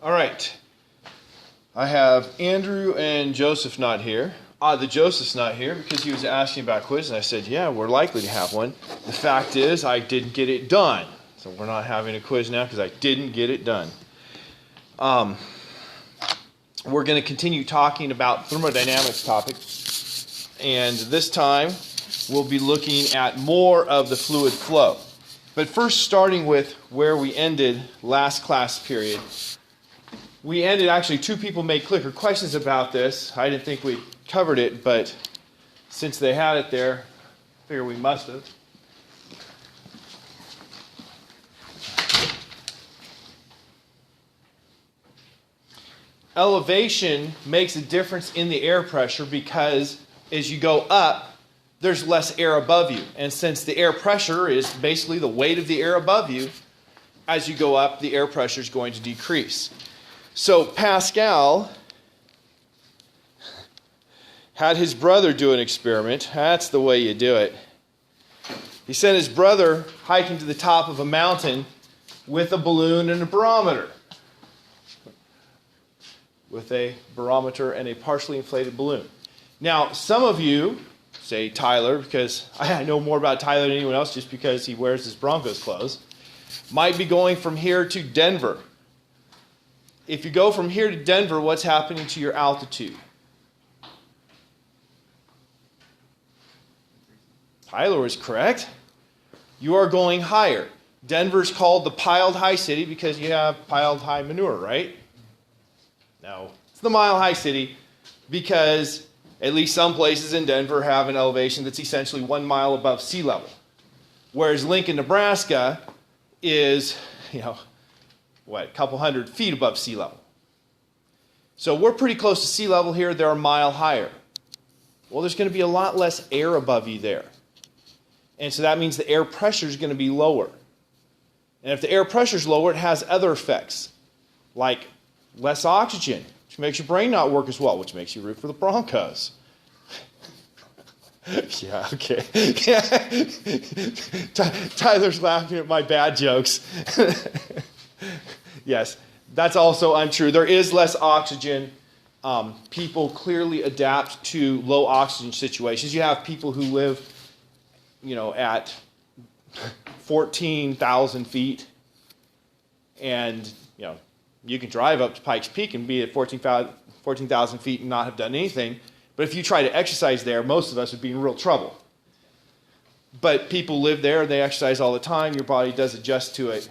All right. I have Andrew and Joseph not here. The Joseph's not here because he was asking about quiz, and I said, yeah, we're likely to have one. The fact is, I didn't get it done. So we're not having a quiz now because I didn't get it done. We're going to continue talking about thermodynamics topics, and this time we'll be looking at more of the fluid flow. But first, starting with where we ended last class period. We ended, actually, two people made clicker questions about this. I didn't think we covered it, but since they had it there, I figure we must have. Elevation makes a difference in the air pressure because as you go up, there's less air above you. And since the air pressure is basically the weight of the air above you, as you go up, the air pressure is going to decrease. So Pascal had his brother do an experiment. That's the way you do it. He sent his brother hiking to the top of a mountain with a balloon and a barometer. With a barometer and a partially inflated balloon. Now, some of you, say Tyler, because I know more about Tyler than anyone else just because he wears his Broncos clothes, might be going from here to Denver. If you go from here to Denver, what's happening to your altitude? Tyler was correct. You are going higher. Denver's called the piled high city because you have piled high manure, right? No, it's the mile high city because at least some places in Denver have an elevation that's essentially 1 mile above sea level. Whereas Lincoln, Nebraska is, a couple hundred feet above sea level. So we're pretty close to sea level here. They're a mile higher. Well, there's going to be a lot less air above you there. And so that means the air pressure is going to be lower. And if the air pressure is lower, it has other effects, like less oxygen, which makes your brain not work as well, which makes you root for the Broncos. Yeah, okay. Tyler's laughing at my bad jokes. Yes, that's also untrue. There is less oxygen. People clearly adapt to low oxygen situations. You have people who live, at 14,000 feet, and, you can drive up to Pikes Peak and be at 14,000 feet and not have done anything. But if you try to exercise there, most of us would be in real trouble. But people live there, they exercise all the time, your body does adjust to it.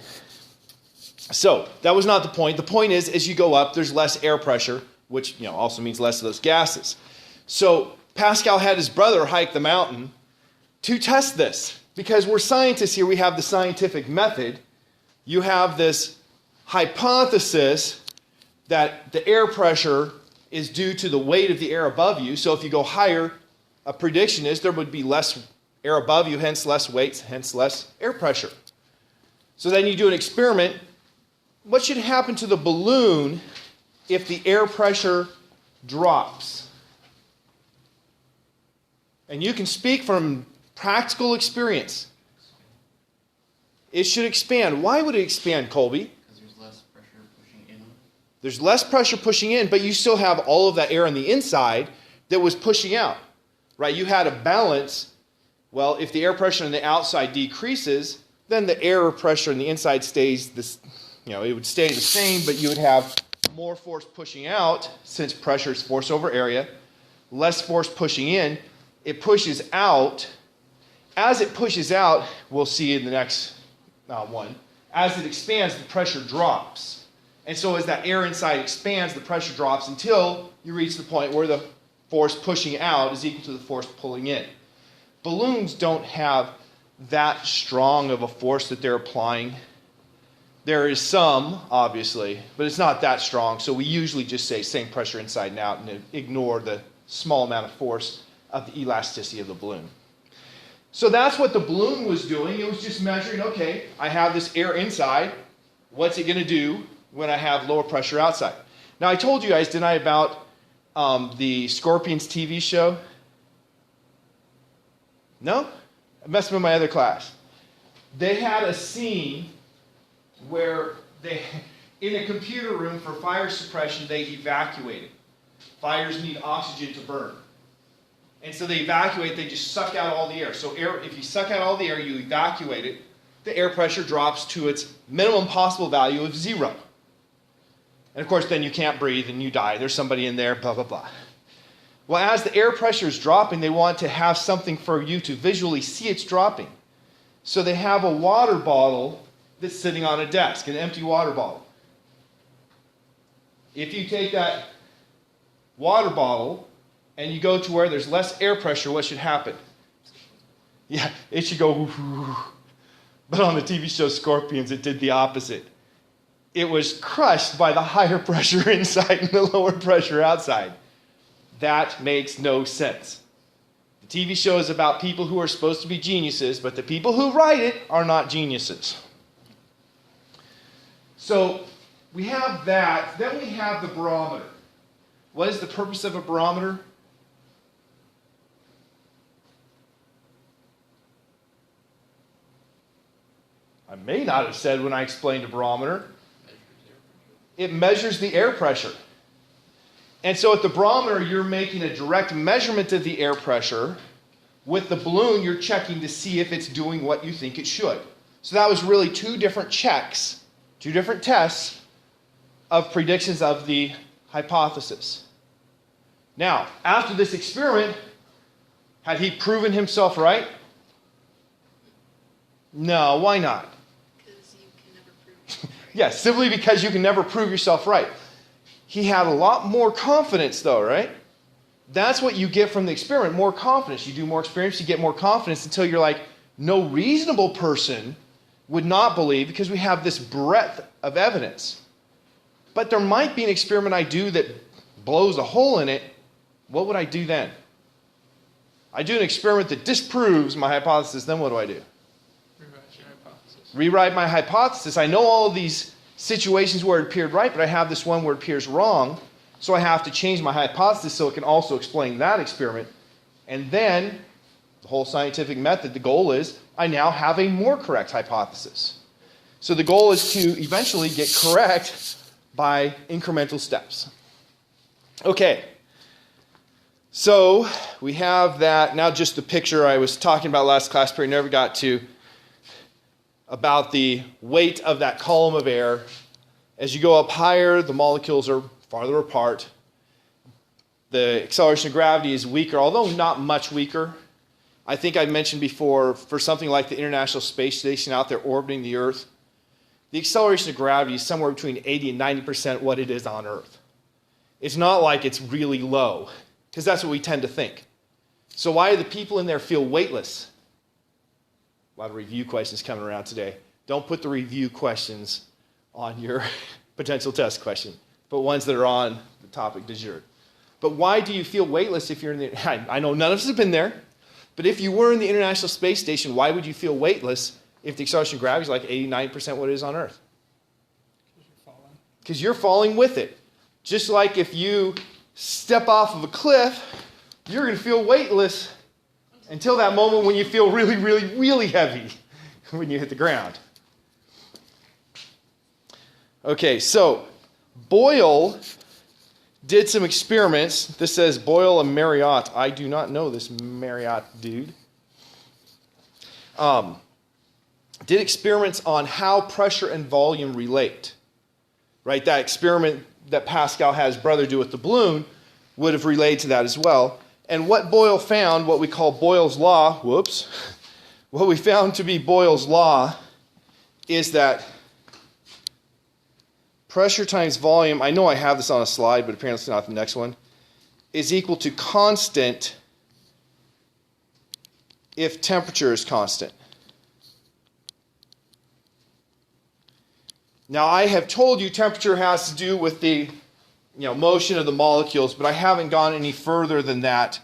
So, that was not the point. The point is, as you go up, there's less air pressure, which also means less of those gases. So, Pascal had his brother hike the mountain to test this. Because we're scientists here, we have the scientific method. You have this hypothesis that the air pressure is due to the weight of the air above you. So if you go higher, a prediction is there would be less air above you, hence less weight, hence less air pressure. So then you do an experiment. What should happen to the balloon if the air pressure drops? And you can speak from practical experience. It should expand. Why would it expand, Colby? Because there's less pressure pushing in. There's less pressure pushing in, but you still have all of that air on the inside that was pushing out. Right? You had a balance. Well, if the air pressure on the outside decreases, then the air pressure on the inside stays this, it would stay the same, but you would have more force pushing out since pressure is force over area, less force pushing in. It pushes out. As it pushes out, we'll see in the next one, as it expands, the pressure drops. And so as that air inside expands, the pressure drops until you reach the point where the force pushing out is equal to the force pulling in. Balloons don't have that strong of a force that they're applying. There is some, obviously, but it's not that strong. So we usually just say same pressure inside and out and ignore the small amount of force of the elasticity of the balloon. So that's what the balloon was doing. It was just measuring, okay, I have this air inside. What's it going to do when I have lower pressure outside? Now, I told you guys, didn't I, about the Scorpions TV show? No? I must have been my other class. They had a scene where In a computer room for fire suppression, they evacuate it. Fires need oxygen to burn. And so they evacuate, they just suck out all the air. So if you suck out all the air, you evacuate it, the air pressure drops to its minimum possible value of 0. And of course, then you can't breathe and you die. There's somebody in there, blah, blah, blah. Well, as the air pressure is dropping, they want to have something for you to visually see it's dropping. So they have a water bottle that's sitting on a desk, an empty water bottle. If you take that water bottle and you go to where there's less air pressure, what should happen? Yeah, it should go whoo. But on the TV show Scorpions, it did the opposite. It was crushed by the higher pressure inside and the lower pressure outside. That makes no sense. The TV show is about people who are supposed to be geniuses, but the people who write it are not geniuses. So we have that. Then we have the barometer. What is the purpose of a barometer? I may not have said when I explained a barometer. It measures the air pressure. And so at the barometer, you're making a direct measurement of the air pressure. With the balloon, you're checking to see if it's doing what you think it should. So that was really two different checks, two different tests of predictions of the hypothesis. Now, after this experiment, had he proven himself right? No, why not? Because you can never prove it. Yes, simply because you can never prove yourself right. He had a lot more confidence, though, right? That's what you get from the experiment, more confidence. You do more experience, you get more confidence until you're like, no reasonable person would not believe because we have this breadth of evidence. But there might be an experiment I do that blows a hole in it. What would I do then? I do an experiment that disproves my hypothesis, then what do I do? Rewrite your hypothesis. Rewrite my hypothesis. I know all of these situations where it appeared right, but I have this one where it appears wrong. So I have to change my hypothesis so it can also explain that experiment. And then, the whole scientific method, the goal is, I now have a more correct hypothesis. So the goal is to eventually get correct by incremental steps. Okay. So we have that. Now just the picture I was talking about last class period, never got to, about the weight of that column of air. As you go up higher, the molecules are farther apart. The acceleration of gravity is weaker, although not much weaker. I think I mentioned before, for something like the International Space Station out there orbiting the Earth, the acceleration of gravity is somewhere between 80 and 90% what it is on Earth. It's not like it's really low, because that's what we tend to think. So why do the people in there feel weightless? A lot of review questions coming around today. Don't put the review questions on your potential test question, but ones that are on the topic du jour. But why do you feel weightless if you're in the... I know none of us have been there, but if you were in the International Space Station, why would you feel weightless if the acceleration of gravity is like 89% what it is on Earth? Because you're falling with it. Just like if you step off of a cliff, you're going to feel weightless until that moment when you feel really, really, really heavy when you hit the ground. Okay, so Boyle did some experiments. This says Boyle and Marriott. I do not know this Marriott dude. Did experiments on how pressure and volume relate. Right, that experiment that Pascal had his brother do with the balloon would have related to that as well. And what Boyle found, what we call Boyle's law, what we found to be Boyle's law is that pressure times volume, I know I have this on a slide, but apparently it's not the next one, is equal to constant if temperature is constant. Now, I have told you temperature has to do with the motion of the molecules, but I haven't gone any further than that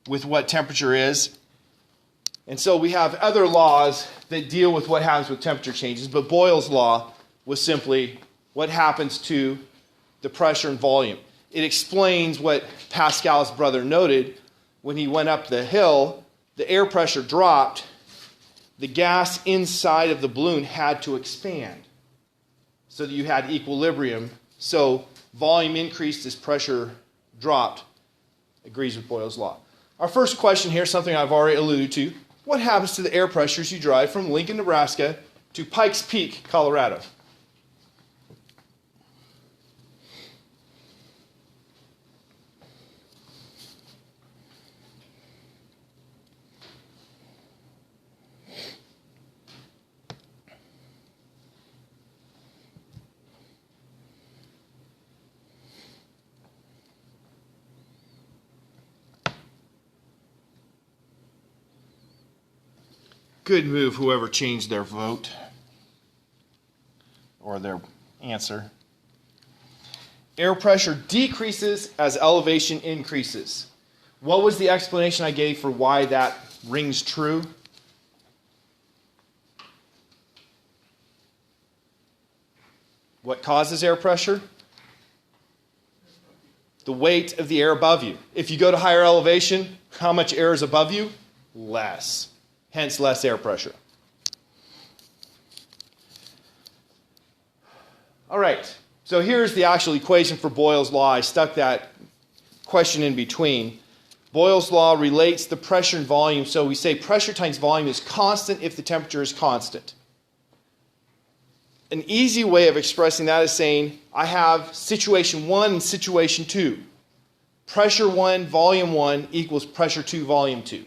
with what temperature is. And so we have other laws that deal with what happens with temperature changes, but Boyle's law was simply what happens to the pressure and volume. It explains what Pascal's brother noted when he went up the hill, the air pressure dropped, the gas inside of the balloon had to expand. so that you had equilibrium. So volume increased as pressure dropped. Agrees with Boyle's law. Our first question here, something I've already alluded to. What happens to the air pressures you drive from Lincoln, Nebraska to Pikes Peak, Colorado? Good move, whoever changed their vote or their answer. Air pressure decreases as elevation increases. What was the explanation I gave for why that rings true? What causes air pressure? The weight of the air above you. If you go to higher elevation, how much air is above you? Less. Hence, less air pressure. All right, so here's the actual equation for Boyle's law. I stuck that question in between. Boyle's law relates the pressure and volume. So we say pressure times volume is constant if the temperature is constant. An easy way of expressing that is saying I have situation 1 and situation 2. Pressure 1, volume 1 equals pressure 2, volume 2.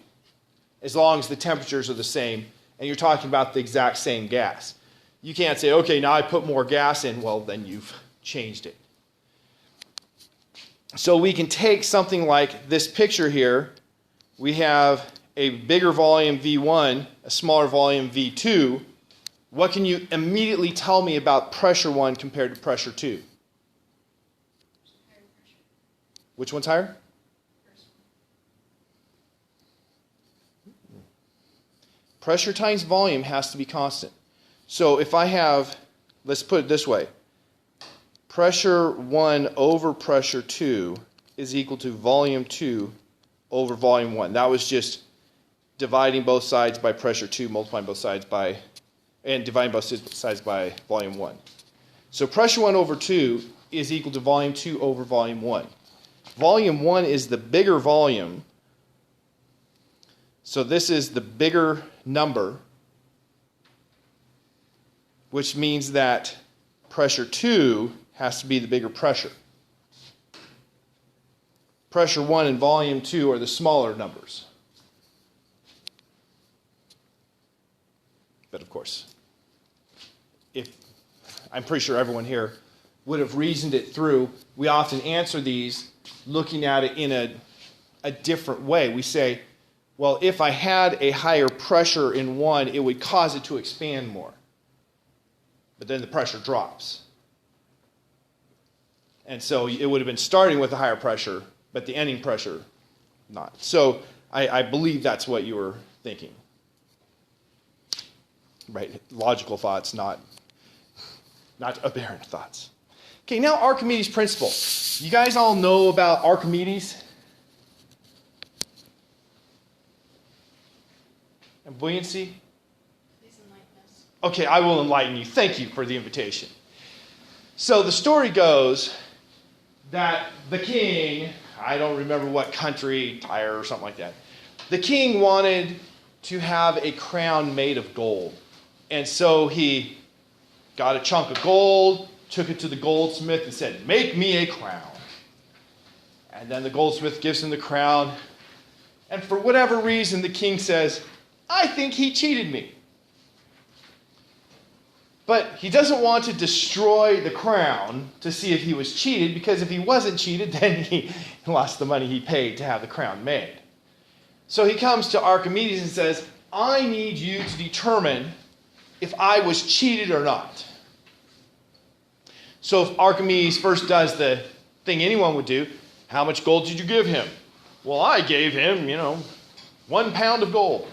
As long as the temperatures are the same and you're talking about the exact same gas. You can't say, okay, now I put more gas in. Well, then you've changed it. So we can take something like this picture here. We have a bigger volume V1, a smaller volume V2. What can you immediately tell me about pressure 1 compared to pressure 2? Higher pressure. Which one's higher? First one. Pressure times volume has to be constant. So if I have, let's put it this way, pressure 1 over pressure 2 is equal to volume 2 over volume 1. That was just dividing both sides by pressure 2, multiplying both sides by, and dividing both sides by volume 1. So pressure 1 over 2 is equal to volume 2 over volume 1. Volume 1 is the bigger volume. So this is the bigger number, which means that pressure 2 has to be the bigger pressure. Pressure 1 and volume 2 are the smaller numbers. But of course, I'm pretty sure everyone here would have reasoned it through. We often answer these looking at it in a different way. We say, well, if I had a higher pressure in one, it would cause it to expand more. But then the pressure drops. And so it would have been starting with a higher pressure, but the ending pressure not. So I believe that's what you were thinking. Right, logical thoughts, not aberrant thoughts. Okay, now Archimedes' principle. You guys all know about Archimedes? And buoyancy? Please enlighten us. Okay, I will enlighten you. Thank you for the invitation. So the story goes that the king, I don't remember what country, Tyre or something like that, the king wanted to have a crown made of gold. And so he got a chunk of gold, took it to the goldsmith and said, "Make me a crown." And then the goldsmith gives him the crown. And for whatever reason, the king says, "I think he cheated me." But he doesn't want to destroy the crown to see if he was cheated, because if he wasn't cheated, then he lost the money he paid to have the crown made. So he comes to Archimedes and says, "I need you to determine if I was cheated or not." So if Archimedes first does the thing anyone would do, how much gold did you give him? Well, I gave him, 1 pound of gold.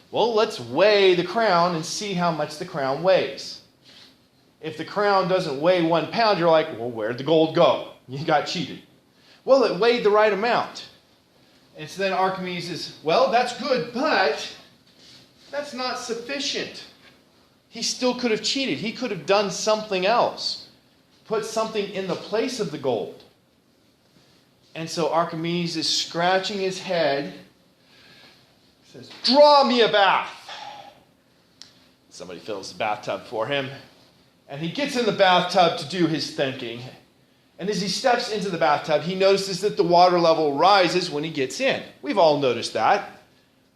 Well, let's weigh the crown and see how much the crown weighs. If the crown doesn't weigh 1 pound, you're like, well, where'd the gold go? You got cheated. Well, it weighed the right amount. And so then Archimedes says, well, that's good, but that's not sufficient. he still could have cheated. He could have done something else, put something in the place of the gold. And so Archimedes is scratching his head, says, "Draw me a bath." Somebody fills the bathtub for him, and he gets in the bathtub to do his thinking. And as he steps into the bathtub, he notices that the water level rises when he gets in. We've all noticed that.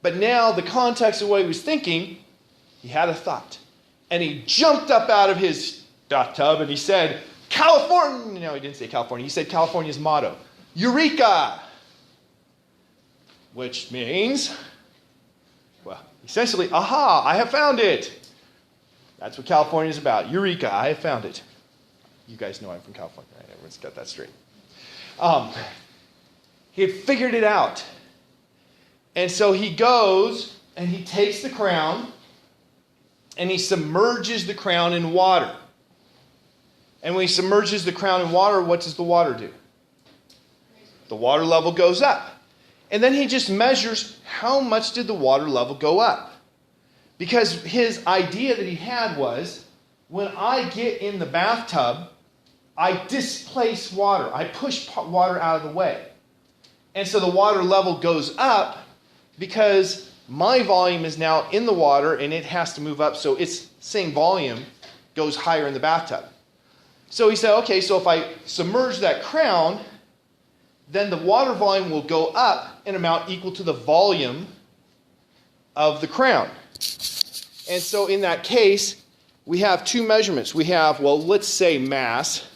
But now, the context of what he was thinking, he had a thought. And he jumped up out of his bathtub and he said, "California!" No, he didn't say California. He said California's motto, "Eureka!" Which means, well, essentially, aha, I have found it. That's what California is about. Eureka, I have found it. You guys know I'm from California, right? Everyone's got that straight. He had figured it out. And so he goes and he takes the crown and he submerges the crown in water. And when he submerges the crown in water, what does the water do? The water level goes up. And then he just measures how much did the water level go up. Because his idea that he had was, when I get in the bathtub, I displace water. I push water out of the way. And so the water level goes up because my volume is now in the water and it has to move up, so its same volume goes higher in the bathtub. So he said, okay, so if I submerge that crown, then the water volume will go up an amount equal to the volume of the crown. And so in that case, we have two measurements. We have, well, let's say mass.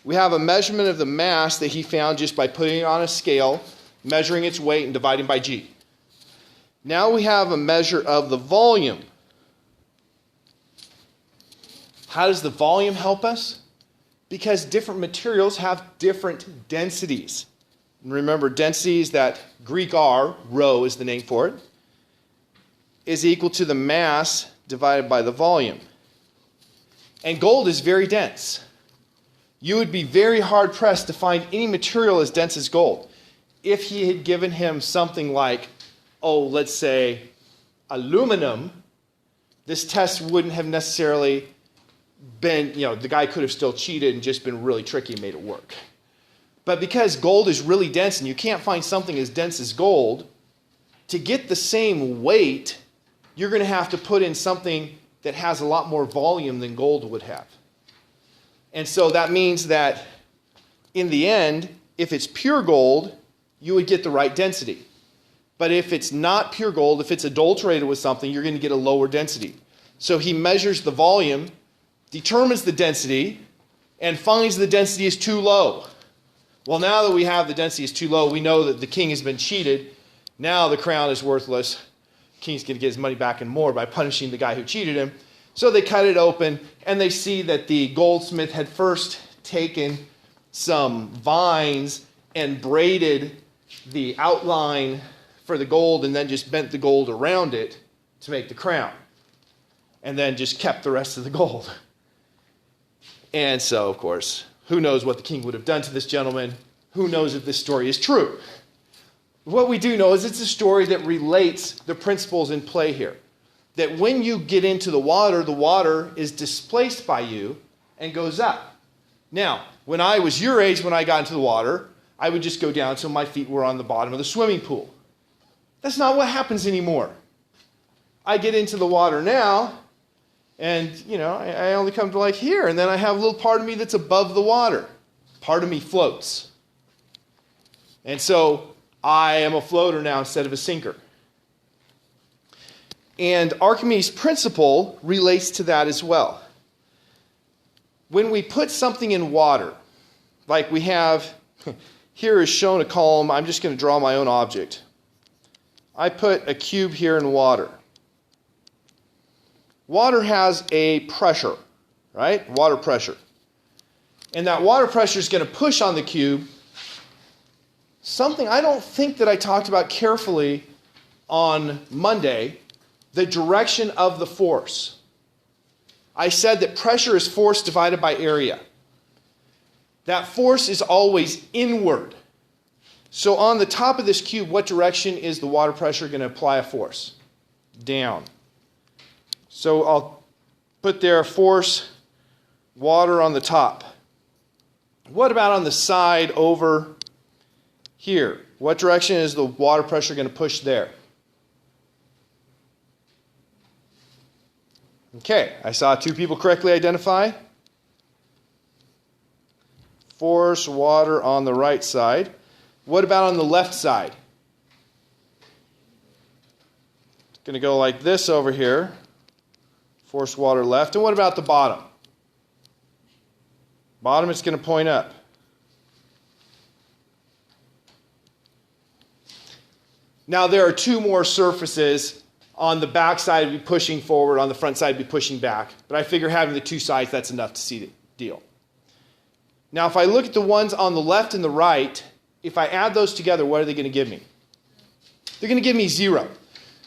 We have a measurement of the mass that he found just by putting it on a scale, measuring its weight, and dividing by G. Now we have a measure of the volume. How does the volume help us? Because different materials have different densities. And remember, density is that Greek R, rho is the name for it, is equal to the mass divided by the volume. And gold is very dense. You would be very hard-pressed to find any material as dense as gold. If he had given him something like, let's say aluminum, this test wouldn't have necessarily been, the guy could have still cheated and just been really tricky and made it work. But because gold is really dense and you can't find something as dense as gold, to get the same weight, you're going to have to put in something that has a lot more volume than gold would have. And so that means that in the end, if it's pure gold, you would get the right density. But if it's not pure gold, if it's adulterated with something, you're going to get a lower density. So he measures the volume, determines the density, and finds the density is too low. Well, now that we have the density is too low, we know that the king has been cheated. Now the crown is worthless. King's going to get his money back and more by punishing the guy who cheated him. So they cut it open, and they see that the goldsmith had first taken some vines and braided the outline for the gold and then just bent the gold around it to make the crown. And then just kept the rest of the gold. And so, of course, who knows what the king would have done to this gentleman? Who knows if this story is true? What we do know is it's a story that relates the principles in play here. That when you get into the water is displaced by you and goes up. Now, when I was your age, when I got into the water, I would just go down until my feet were on the bottom of the swimming pool. That's not what happens anymore. I get into the water now, and, I only come to like here, and then I have a little part of me that's above the water. Part of me floats. And so I am a floater now instead of a sinker. And Archimedes' principle relates to that as well. When we put something in water, like we have, here is shown a column, I'm just going to draw my own object. I put a cube here in water. Water has a pressure, right? Water pressure. And that water pressure is going to push on the cube. Something I don't think that I talked about carefully on Monday, the direction of the force. I said that pressure is force divided by area. That force is always inward. So on the top of this cube, what direction is the water pressure going to apply a force? Down. So I'll put their force water on the top. What about on the side over here? What direction is the water pressure going to push there? Okay, I saw two people correctly identify. Force water on the right side. What about on the left side? It's going to go like this over here. Force water left. And what about the bottom? Bottom, it's going to point up. Now there are two more surfaces. On the back side would be pushing forward, on the front side would be pushing back. But I figure having the two sides, that's enough to see the deal. Now if I look at the ones on the left and the right, if I add those together, what are they going to give me? They're going to give me 0.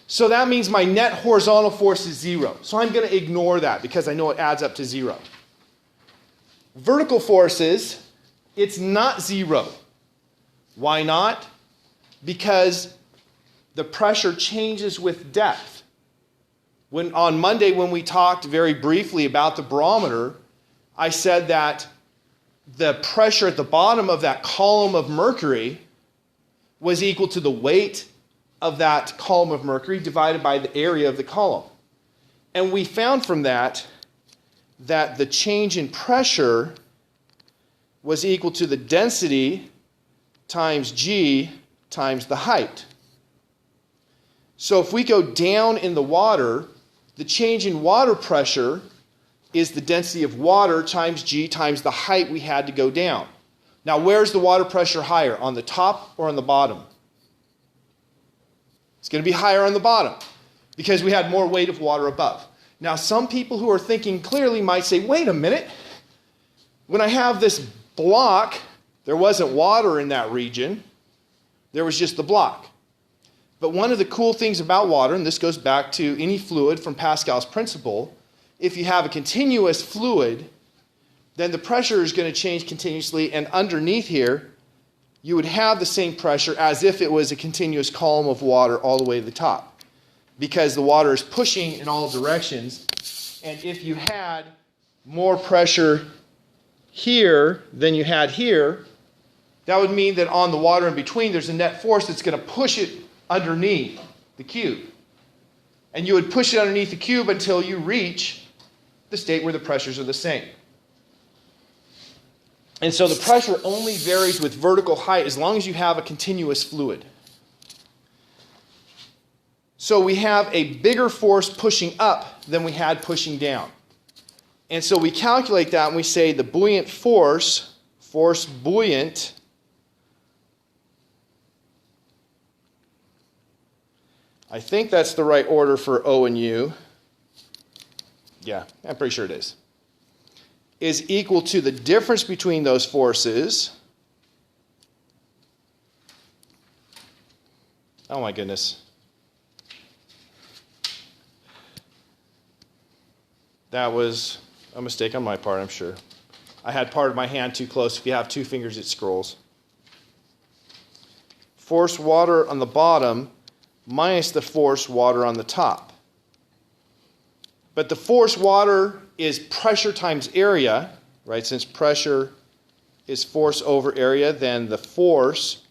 So that means my net horizontal force is 0. So I'm going to ignore that because I know it adds up to 0. Vertical forces, it's not 0. Why not? Because the pressure changes with depth. On Monday, when we talked very briefly about the barometer, I said that the pressure at the bottom of that column of mercury was equal to the weight of that column of mercury divided by the area of the column. And we found from that the change in pressure was equal to the density times G times the height. So if we go down in the water, the change in water pressure is the density of water times G times the height we had to go down. Now, where's the water pressure higher? On the top or on the bottom? It's going to be higher on the bottom because we had more weight of water above. Now, some people who are thinking clearly might say, wait a minute. When I have this block, there wasn't water in that region. There was just the block. But one of the cool things about water, and this goes back to any fluid from Pascal's principle, if you have a continuous fluid, then the pressure is going to change continuously, and underneath here, you would have the same pressure as if it was a continuous column of water all the way to the top, because the water is pushing in all directions. And if you had more pressure here than you had here, that would mean that on the water in between, there's a net force that's going to push it underneath the cube. And you would push it underneath the cube until you reach the state where the pressures are the same. And so the pressure only varies with vertical height as long as you have a continuous fluid. So we have a bigger force pushing up than we had pushing down. And so we calculate that and we say the buoyant force buoyant, I think that's the right order for O and U. Yeah, I'm pretty sure it is equal to the difference between those forces. Oh my goodness. That was a mistake on my part, I'm sure. I had part of my hand too close. If you have two fingers, it scrolls. Force water on the bottom minus the force water on the top. But the force water is pressure times area, right? Since pressure is force over area, then the force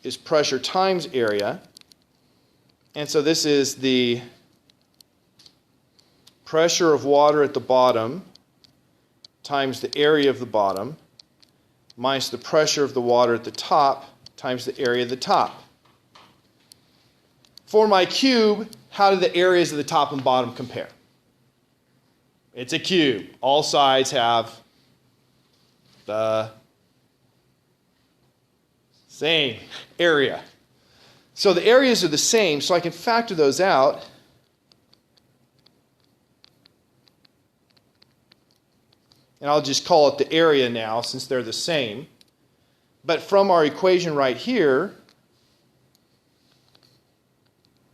is pressure times area. And so this is the pressure of water at the bottom times the area of the bottom minus the pressure of the water at the top times the area of the top. For my cube, how do the areas of the top and bottom compare? It's a cube. All sides have the same area. So the areas are the same, so I can factor those out. And I'll just call it the area now since they're the same. But from our equation right here,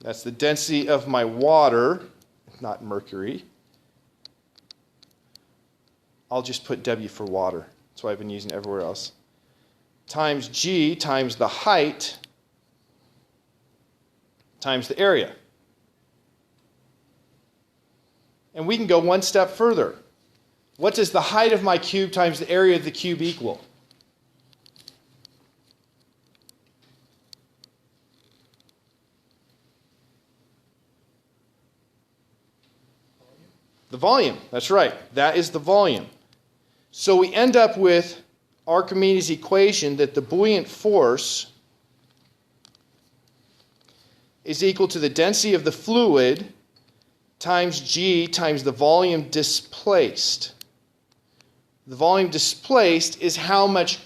that's the density of my water, not mercury. I'll just put W for water. That's what I've been using everywhere else. Times G times the height times the area. And we can go one step further. What does the height of my cube times the area of the cube equal? The volume. That's right. That is the volume. So we end up with Archimedes' equation that the buoyant force is equal to the density of the fluid times G times the volume displaced. The volume displaced is how much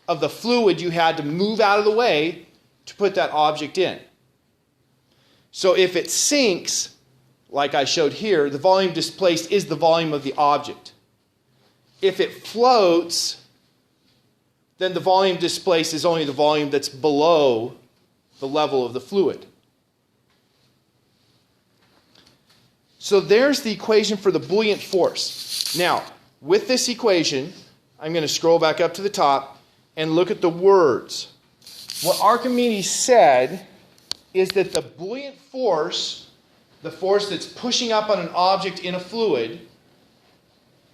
of the fluid you had to move out of the way to put that object in. So if it sinks, like I showed here, the volume displaced is the volume of the object. If it floats, then the volume displaced is only the volume that's below the level of the fluid. So there's the equation for the buoyant force. Now, with this equation, I'm going to scroll back up to the top and look at the words. What Archimedes said is that the buoyant force, the force that's pushing up on an object in a fluid,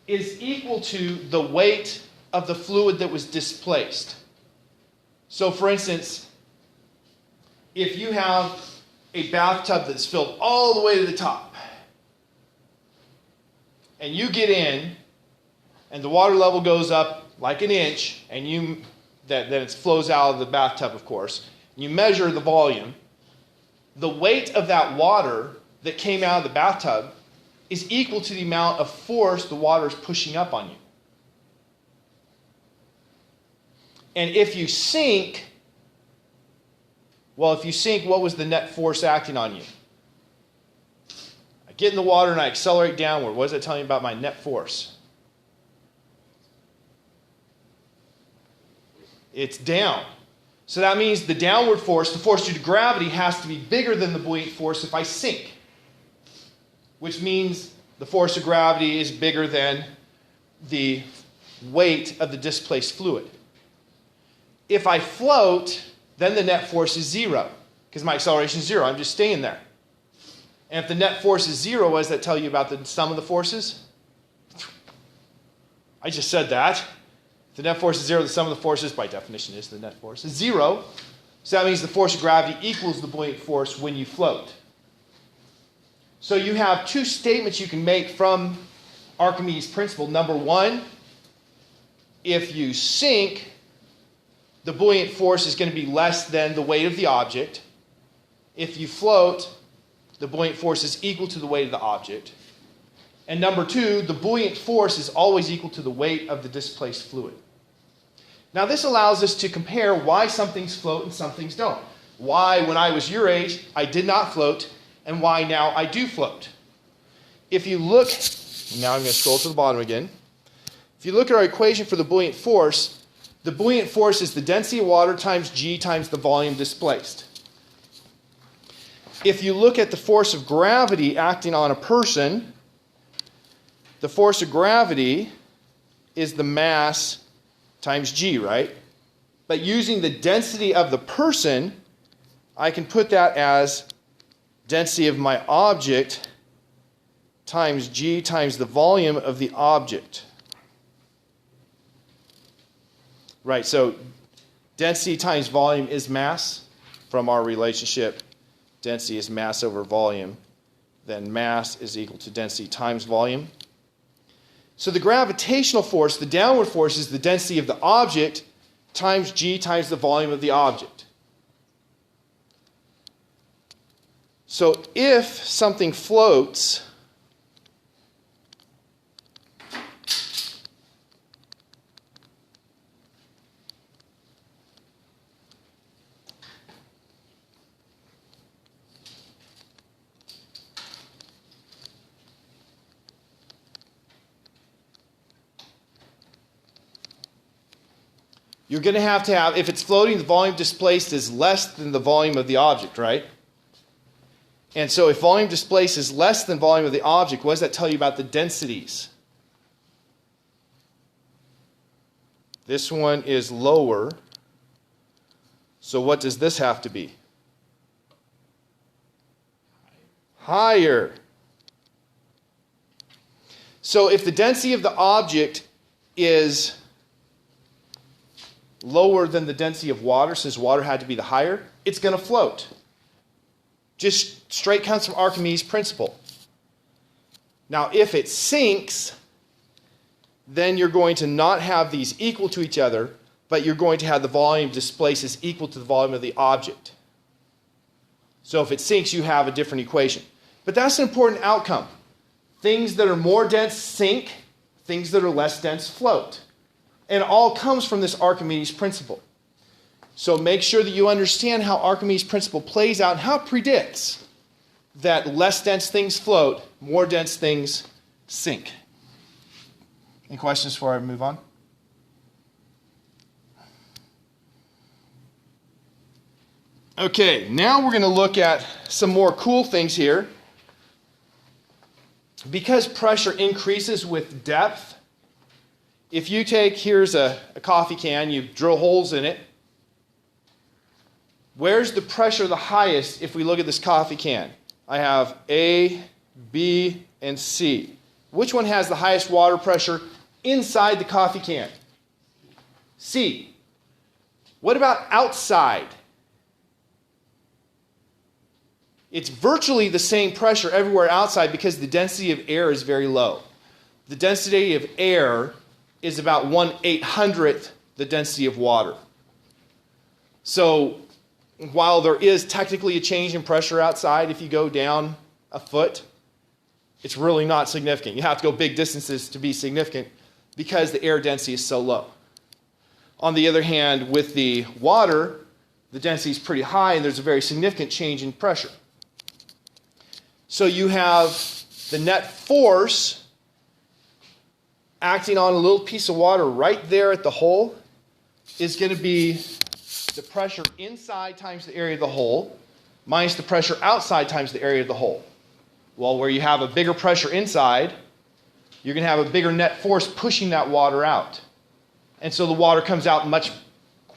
is equal to the weight of the fluid that was displaced. So, for instance, if you have a bathtub that's filled all the way to the top, and you get in, and the water level goes up like an inch, and then it flows out of the bathtub, of course, and you measure the volume, the weight of that water that came out of the bathtub is equal to the amount of force the water is pushing up on you. And if you sink, what was the net force acting on you? I get in the water and I accelerate downward. What does that tell me about my net force? It's down. So that means the downward force, the force due to gravity, has to be bigger than the buoyant force if I sink. Which means the force of gravity is bigger than the weight of the displaced fluid. If I float, then the net force is zero, because my acceleration is zero. I'm just staying there. And if the net force is zero, what does that tell you about the sum of the forces? I just said that. If the net force is zero, the sum of the forces, by definition, is the net force, is zero. So that means the force of gravity equals the buoyant force when you float. So you have two statements you can make from Archimedes' principle. Number one, if you sink, the buoyant force is going to be less than the weight of the object. If you float, the buoyant force is equal to the weight of the object. And number two, the buoyant force is always equal to the weight of the displaced fluid. Now this allows us to compare why some things float and some things don't. Why, when I was your age, I did not float, and why now I do float. If you look, now I'm going to scroll to the bottom again. If you look at our equation for the buoyant force is the density of water times G times the volume displaced. If you look at the force of gravity acting on a person, the force of gravity is the mass times G, right? But using the density of the person, I can put that as density of my object times G times the volume of the object. Right, so density times volume is mass from our relationship. Density is mass over volume. Then mass is equal to density times volume. So the gravitational force, the downward force, is the density of the object times G times the volume of the object. So if something floats, you're going to have, if it's floating, the volume displaced is less than the volume of the object, right? And so if volume displaced is less than volume of the object, what does that tell you about the densities? This one is lower. So what does this have to be? Higher. So if the density of the object is lower than the density of water, since water had to be the higher, it's going to float. Just straight comes from Archimedes' principle. Now, if it sinks, then you're going to not have these equal to each other, but you're going to have the volume displaced as equal to the volume of the object. So if it sinks, you have a different equation. But that's an important outcome. Things that are more dense sink, things that are less dense float. And it all comes from this Archimedes principle. So make sure that you understand how Archimedes' principle plays out and how it predicts that less dense things float, more dense things sink. Any questions before I move on? Okay, now we're going to look at some more cool things here. Because pressure increases with depth, if you take, here's a coffee can, you drill holes in it. Where's the pressure the highest if we look at this coffee can? I have A, B, and C. Which one has the highest water pressure inside the coffee can? C. What about outside? It's virtually the same pressure everywhere outside because the density of air is very low. The density of air is about 1/800th the density of water. So while there is technically a change in pressure outside, if you go down a foot, it's really not significant. You have to go big distances to be significant because the air density is so low. On the other hand, with the water, the density is pretty high and there's a very significant change in pressure. So you have the net force acting on a little piece of water right there at the hole is going to be the pressure inside times the area of the hole minus the pressure outside times the area of the hole. Well, where you have a bigger pressure inside, you're going to have a bigger net force pushing that water out. And so the water comes out much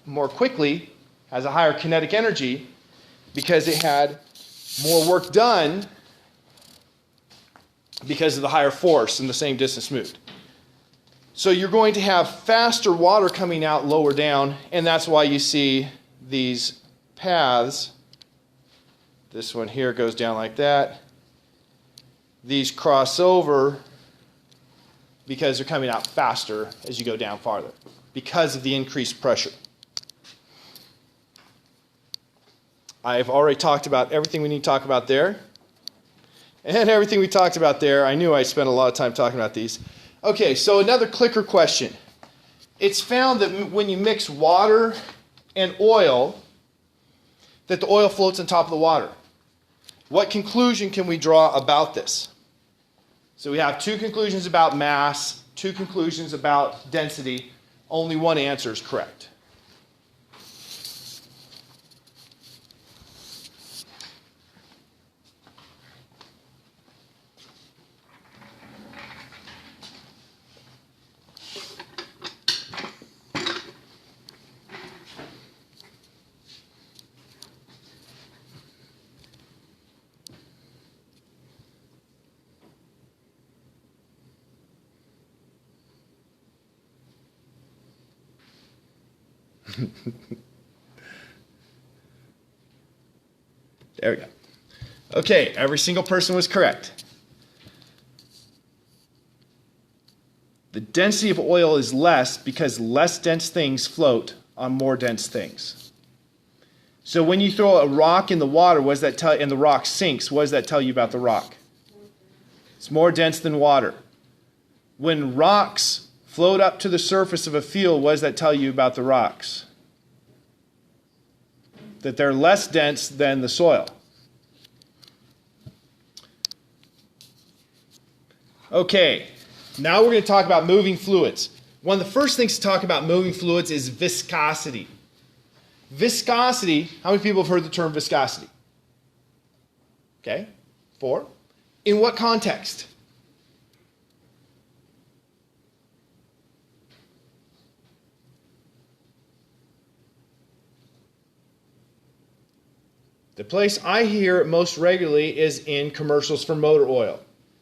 more quickly, has a higher kinetic energy, because it had more work done because of the higher force and the same distance moved. So you're going to have faster water coming out lower down, and that's why you see these paths. This one here goes down like that. These cross over because they're coming out faster as you go down farther because of the increased pressure. I've already talked about everything we need to talk about there. And everything we talked about there, I knew I'd spend a lot of time talking about these. Okay, so another clicker question. It's found that when you mix water and oil, that the oil floats on top of the water. What conclusion can we draw about this? So we have two conclusions about mass, two conclusions about density. Only one answer is correct. There we go. Okay, every single person was correct. The density of oil is less because less dense things float on more dense things. So when you throw a rock in the water, what does that tell you? And the rock sinks, what does that tell you about the rock? It's more dense than water. When rocks float up to the surface of a field, what does that tell you about the rocks? That they're less dense than the soil. Okay, now we're going to talk about moving fluids. One of the first things to talk about moving fluids is viscosity. Viscosity, how many people have heard the term viscosity? Okay, 4. In what context? The place I hear it most regularly is in commercials for motor oil.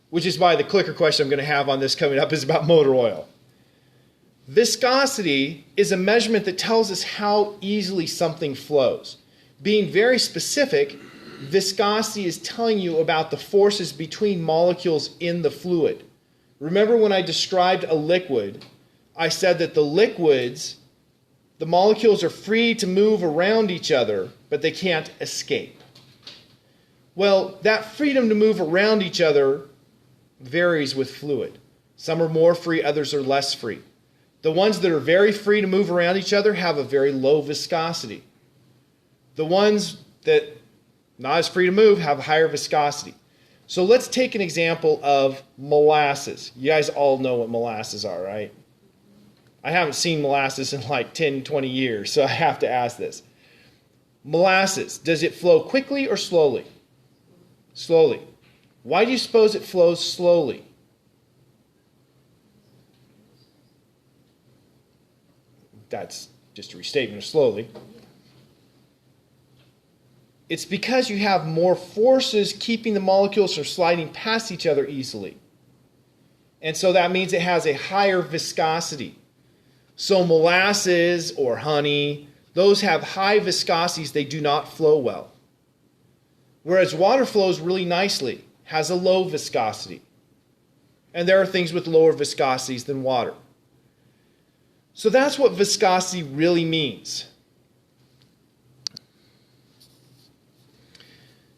which is why the clicker question I'm going to have on this coming up is about motor oil. Viscosity is a measurement that tells us how easily something flows. Being very specific, viscosity is telling you about the forces between molecules in the fluid. Remember when I described a liquid, I said that the liquids, the molecules are free to move around each other, but they can't escape. Well, that freedom to move around each other varies with fluid. Some are more free, others are less free. The ones that are very free to move around each other have a very low viscosity. The ones that not as free to move have higher viscosity. So let's take an example of molasses. You guys all know what molasses are, right? I haven't seen molasses in like 10, 20 years, so I have to ask this. Molasses, does it flow quickly or slowly? Slowly. Why do you suppose it flows slowly? That's just a restatement of slowly. It's because you have more forces keeping the molecules from sliding past each other easily. And so that means it has a higher viscosity. So molasses or honey, those have high viscosities, they do not flow well. Whereas water flows really nicely, has a low viscosity. And there are things with lower viscosities than water. So that's what viscosity really means.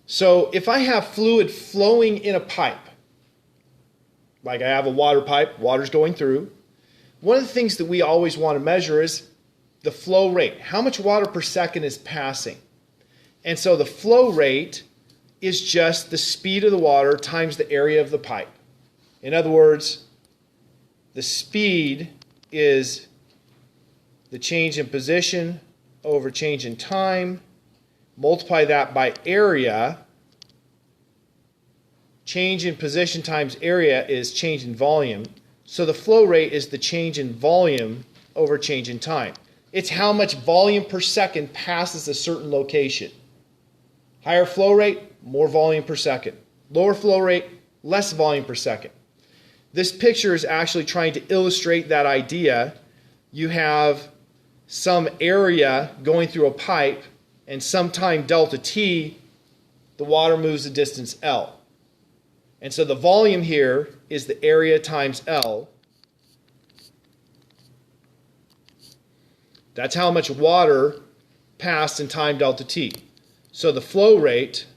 So if I have fluid flowing in a pipe, like I have a water pipe, water's going through, one of the things that we always want to measure is the flow rate. How much water per second is passing? And so the flow rate is just the speed of the water times the area of the pipe. In other words, the speed is the change in position over change in time. Multiply that by area. Change in position times area is change in volume. So the flow rate is the change in volume over change in time. It's how much volume per second passes a certain location. Higher flow rate, more volume per second. Lower flow rate, less volume per second. This picture is actually trying to illustrate that idea. You have some area going through a pipe, and sometime delta T, the water moves the distance L. And so the volume here is the area times L. That's how much water passed in time delta T. So the flow rate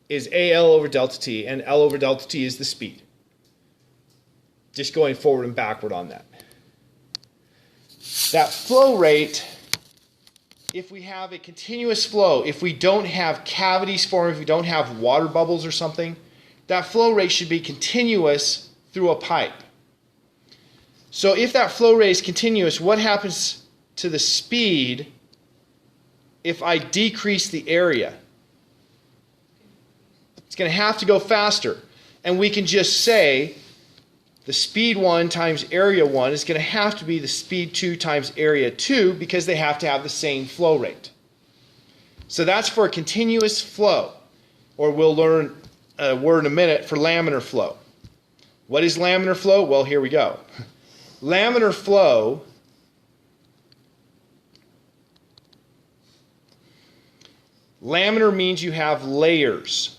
is AL over delta T, and L over delta T is the speed. Just going forward and backward on that. That flow rate, if we have a continuous flow, if we don't have cavities forming, if we don't have water bubbles or something, that flow rate should be continuous through a pipe. So if that flow rate is continuous, what happens to the speed if I decrease the area? It's going to have to go faster. And we can just say the speed 1 times area 1 is going to have to be the speed 2 times area 2 because they have to have the same flow rate. So that's for a continuous flow. Or we'll learn a word in a minute for laminar flow. What is laminar flow? Well, here we go. Laminar flow means you have layers.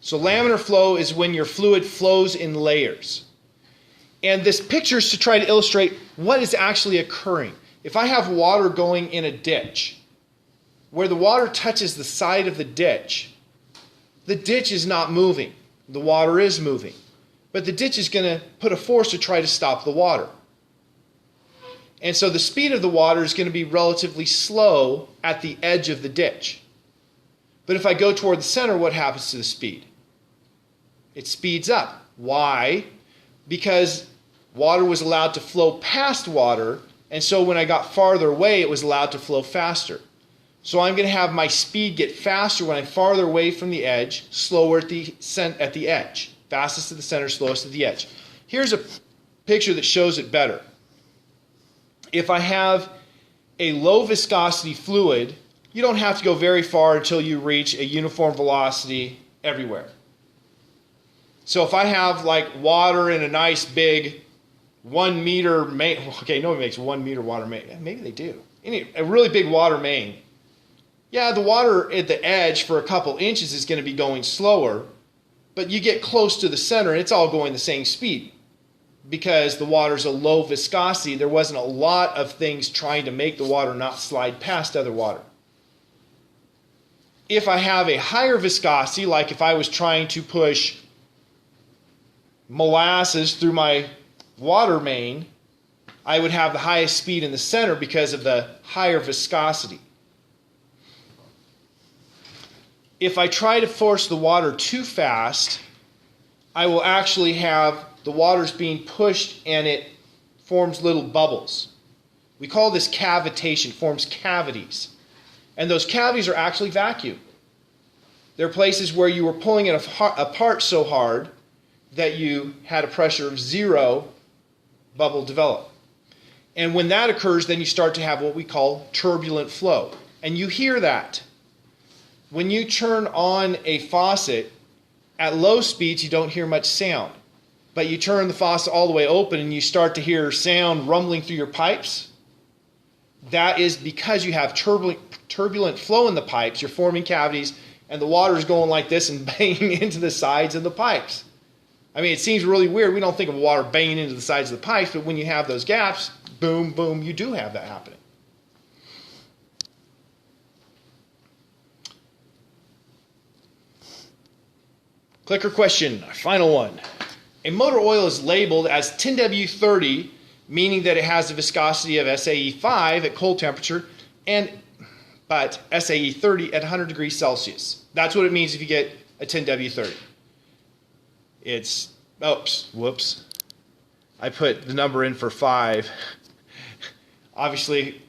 So laminar flow is when your fluid flows in layers. And this picture is to try to illustrate what is actually occurring. If I have water going in a ditch, where the water touches the side of the ditch is not moving. The water is moving. But the ditch is going to put a force to try to stop the water. And so the speed of the water is going to be relatively slow at the edge of the ditch. But if I go toward the center, what happens to the speed? It speeds up. Why? Because water was allowed to flow past water, and so when I got farther away, it was allowed to flow faster. So I'm going to have my speed get faster when I'm farther away from the edge, slower at the edge. Fastest at the center, slowest at the edge. Here's a picture that shows it better. If I have a low viscosity fluid, you don't have to go very far until you reach a uniform velocity everywhere. So if I have like water in a nice big 1 meter main, okay, nobody makes 1 meter water main. Maybe they do. A really big water main. Yeah, the water at the edge for a couple inches is going to be going slower, but you get close to the center and it's all going the same speed because the water's a low viscosity. There wasn't a lot of things trying to make the water not slide past other water. If I have a higher viscosity, like if I was trying to push molasses through my water main, I would have the highest speed in the center because of the higher viscosity. If I try to force the water too fast, I will actually have the water's being pushed and it forms little bubbles. We call this cavitation, forms cavities. And those cavities are actually vacuum. They're places where you were pulling it apart so hard that you had a pressure of 0 bubble develop. And when that occurs, then you start to have what we call turbulent flow. And you hear that. When you turn on a faucet, at low speeds you don't hear much sound. But you turn the faucet all the way open and you start to hear sound rumbling through your pipes. That is because you have turbulent flow in the pipes. You're forming cavities and the water is going like this and banging into the sides of the pipes. I mean, it seems really weird. We don't think of water banging into the sides of the pipes, but when you have those gaps, boom, boom, you do have that happening. Clicker question, final one. A motor oil is labeled as 10W30, meaning that it has a viscosity of SAE5 at cold temperature, but SAE30 at 100 degrees Celsius. That's what it means if you get a 10W30. It's, whoops. I put the number in for 5. Obviously,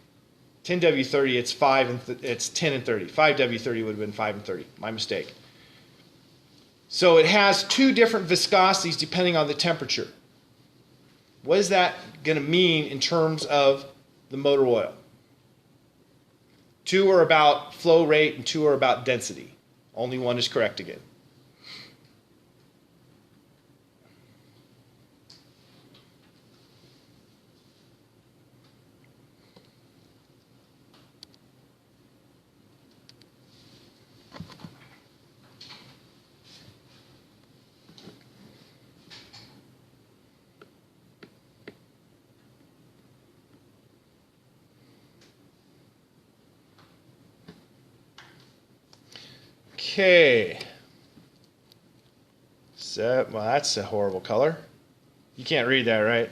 10W30, it's 5 and it's 10 and 30. 5W30 would have been 5 and 30. My mistake. So it has 2 different viscosities depending on the temperature. What is that going to mean in terms of the motor oil? 2 are about flow rate and 2 are about density. Only one is correct again. Okay. So, well, that's a horrible color. You can't read that, right?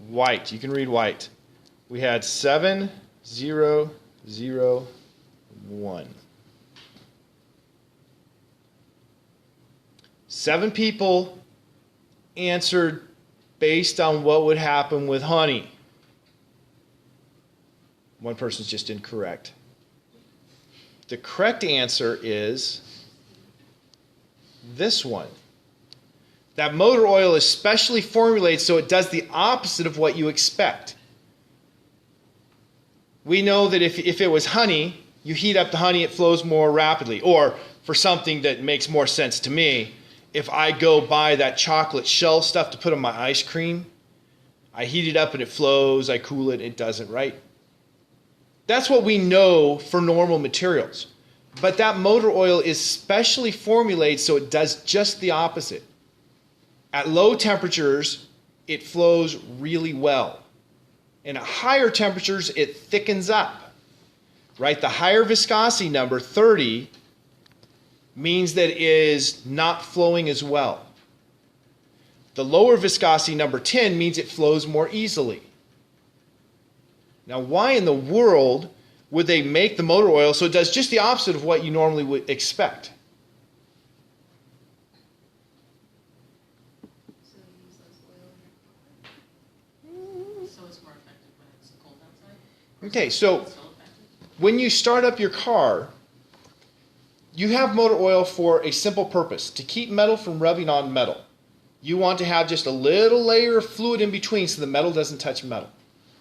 White. You can read white. We had 7, 0, 0, 1. 7 people answered based on what would happen with honey. One person's just incorrect. The correct answer is this one. That motor oil is specially formulated so it does the opposite of what you expect. We know that if it was honey, you heat up the honey, it flows more rapidly. Or for something that makes more sense to me, if I go buy that chocolate shell stuff to put on my ice cream, I heat it up and it flows, I cool it, it doesn't, right? That's what we know for normal materials. But that motor oil is specially formulated so it does just the opposite. At low temperatures, it flows really well. And at higher temperatures, it thickens up. Right? The higher viscosity number, 30, means that it is not flowing as well. The lower viscosity number, 10, means it flows more easily. Now, why in the world would they make the motor oil so it does just the opposite of what you normally would expect? So you use less oil in your car? So it's more effective when it's cold outside? Okay, so It's still effective? when you start up your car, you have motor oil for a simple purpose, to keep metal from rubbing on metal. you want to have just a little layer of fluid in between so the metal doesn't touch metal.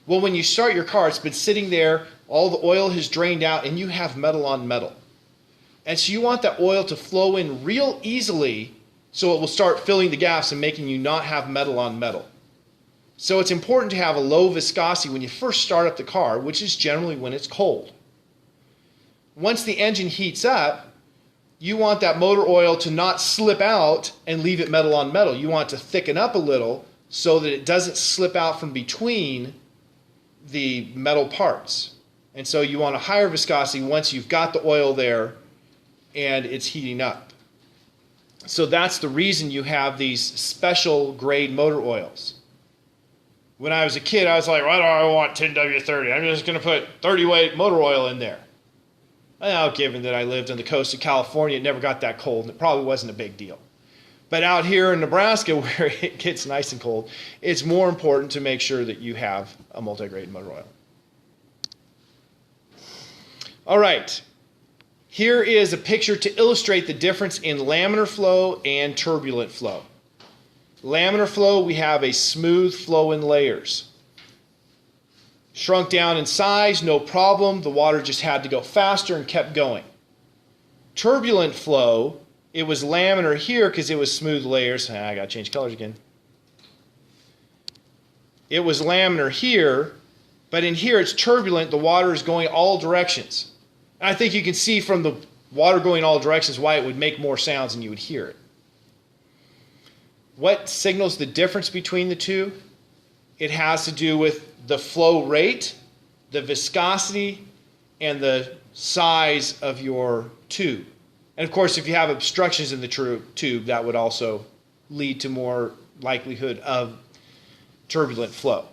Well, when you start your car, it's been sitting there, all the oil has drained out, and you have metal on metal. And so you want that oil to flow in real easily so it will start filling the gaps and making you not have metal on metal. So it's important to have a low viscosity when you first start up the car, which is generally when it's cold. Once the engine heats up, you want that motor oil to not slip out and leave it metal on metal. You want it to thicken up a little so that it doesn't slip out from between the metal parts. And so you want a higher viscosity once you've got the oil there and it's heating up. So that's the reason you have these special grade motor oils. When I was a kid, I was like, why do I want 10W30? I'm just going to put 30 weight motor oil in there. Now, given that I lived on the coast of California, it never got that cold, and it probably wasn't a big deal. But out here in Nebraska, where it gets nice and cold, it's more important to make sure that you have a multi-grade motor oil. All right. Here is a picture to illustrate the difference in laminar flow and turbulent flow. Laminar flow, we have a smooth flow in layers. Shrunk down in size, no problem. The water just had to go faster and kept going. Turbulent flow, it was laminar here because it was smooth layers. I got to change colors again. It was laminar here, but in here it's turbulent. The water is going all directions. And I think you can see from the water going all directions why it would make more sounds and you would hear it. What signals the difference between the two? It has to do with the flow rate, the viscosity, and the size of your tube. And of course, if you have obstructions in the tube, that would also lead to more likelihood of turbulent flow.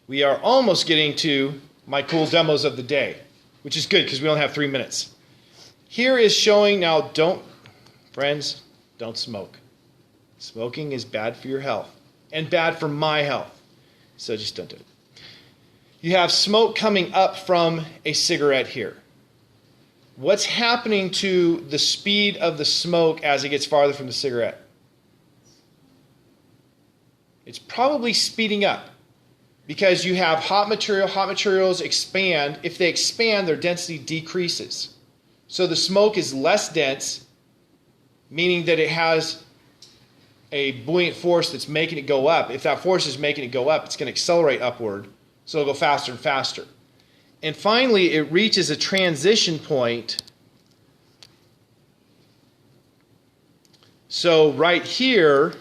We are almost getting to my cool demos of the day, which is good because we only have 3 minutes. Here is showing, now friends, don't smoke. Smoking is bad for your health and bad for my health. So just don't do it. You have smoke coming up from a cigarette here. What's happening to the speed of the smoke as it gets farther from the cigarette? It's probably speeding up because you have hot material. Hot materials expand. If they expand, their density decreases. So the smoke is less dense, meaning that it has a buoyant force that's making it go up. If that force is making it go up, it's going to accelerate upward, so it'll go faster and faster. And finally, it reaches a transition point. So right here,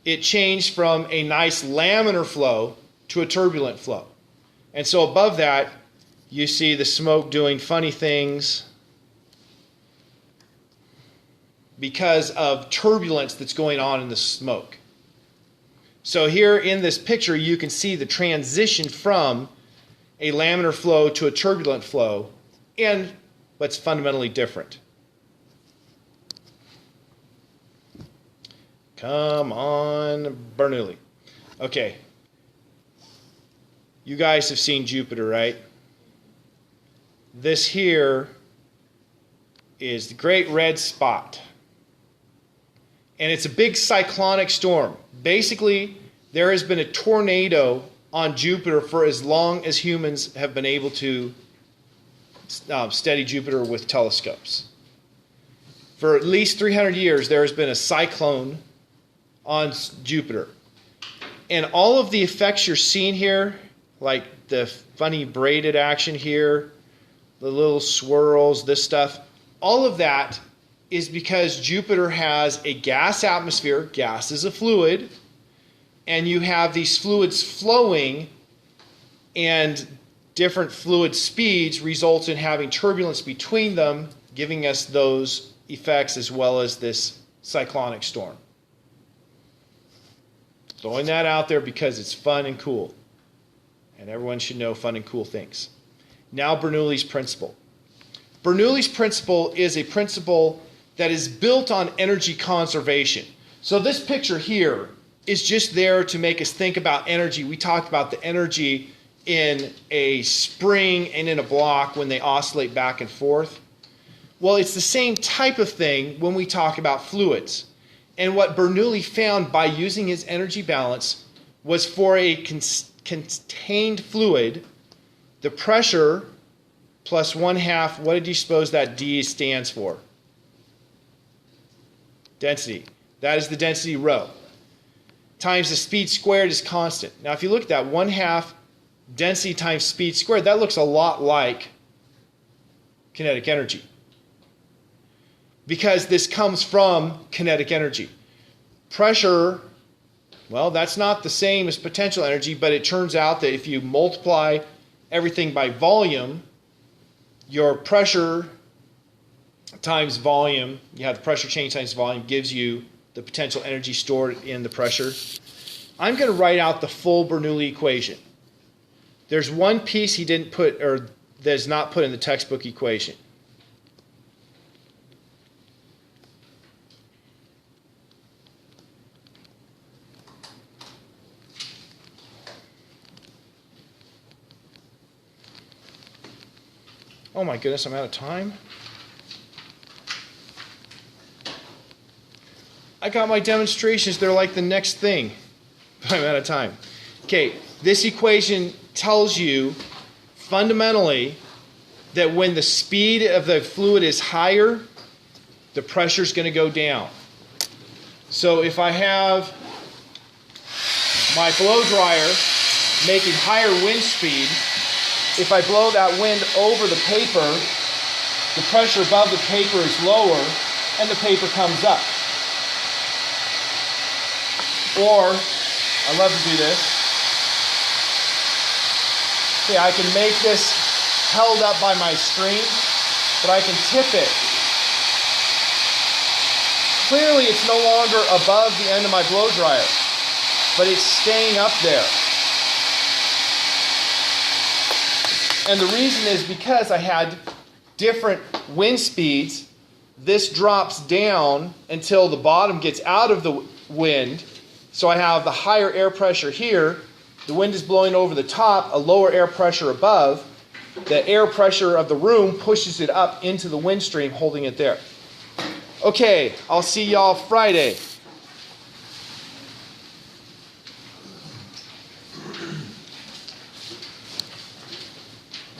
it changed from a nice laminar flow to a turbulent flow. And so above that, you see the smoke doing funny things because of turbulence that's going on in the smoke. So here in this picture, you can see the transition from a laminar flow to a turbulent flow and what's fundamentally different. Come on, Bernoulli. Okay. You guys have seen Jupiter, right? This here is the Great Red Spot. And it's a big cyclonic storm. Basically, there has been a tornado on Jupiter for as long as humans have been able to study Jupiter with telescopes. For at least 300 years, there has been a cyclone on Jupiter. And all of the effects you're seeing here, like the funny braided action here, the little swirls, this stuff, all of that is because Jupiter has a gas atmosphere. Gas is a fluid. And you have these fluids flowing, and different fluid speeds result in having turbulence between them, giving us those effects as well as this cyclonic storm. Throwing that out there because it's fun and cool. And everyone should know fun and cool things. Now Bernoulli's principle. Bernoulli's principle is a principle that is built on energy conservation. So this picture here is just there to make us think about energy. We talked about the energy in a spring and in a block when they oscillate back and forth. Well, it's the same type of thing when we talk about fluids. And what Bernoulli found by using his energy balance was for a contained fluid, the pressure plus 1/2, what did you suppose that D stands for? Density. That is the density rho. Times the speed squared is constant. Now if you look at that, 1/2 density times speed squared, that looks a lot like kinetic energy. Because this comes from kinetic energy. Pressure, well, that's not the same as potential energy, but it turns out that if you multiply everything by volume, your pressure times volume, you have the pressure change times volume, gives you the potential energy stored in the pressure. I'm going to write out the full Bernoulli equation. There's one piece he didn't put, or that is not put in the textbook equation. Oh my goodness, I'm out of time. I got my demonstrations. They're like the next thing. I'm out of time. Okay, this equation tells you fundamentally that when the speed of the fluid is higher, the pressure is going to go down. So if I have my blow dryer making higher wind speed, if I blow that wind over the paper, the pressure above the paper is lower and the paper comes up. Or, I love to do this. Okay, I can make this held up by my string, but I can tip it. Clearly it's no longer above the end of my blow dryer, but it's staying up there. And the reason is because I had different wind speeds. This drops down until the bottom gets out of the wind. So I have the higher air pressure here. The wind is blowing over the top, a lower air pressure above. The air pressure of the room pushes it up into the wind stream, holding it there. Okay, I'll see y'all Friday.